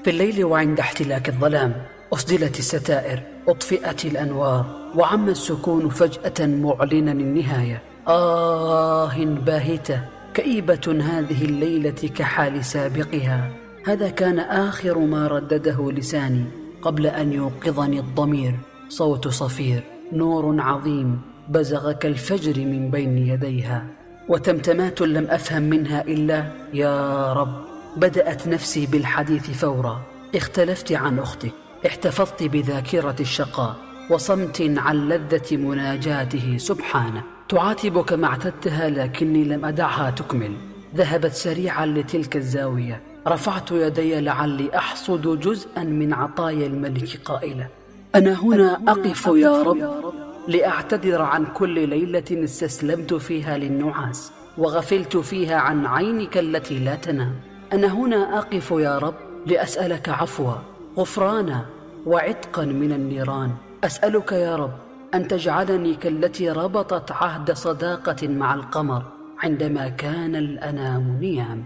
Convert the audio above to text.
في الليل وعند احتلاك الظلام أسدلت الستائر، أطفئت الأنوار، وعم السكون فجأة معلنا النهاية. باهتة كئيبة هذه الليلة كحال سابقها. هذا كان آخر ما ردده لساني قبل أن يوقظني الضمير. صوت صفير، نور عظيم بزغ كالفجر من بين يديها، وتمتمات لم أفهم منها إلا يا رب. بدأت نفسي بالحديث فورا. اختلفت عن أختك، احتفظت بذاكرة الشقاء وصمت عن لذة مناجاته سبحانه. تعاتبك ما اعتدتها لكني لم أدعها تكمل. ذهبت سريعا لتلك الزاوية. رفعت يدي لعلي أحصد جزءا من عطايا الملك قائلة: أنا هنا أقف يا رب لأعتذر عن كل ليلة استسلمت فيها للنعاس وغفلت فيها عن عينك التي لا تنام. أنا هنا أقف يا رب لأسألك عفوا، غفرانا، وعتقا من النيران. أسألك يا رب أن تجعلني كالتي ربطت عهد صداقة مع القمر عندما كان الأنام نيام.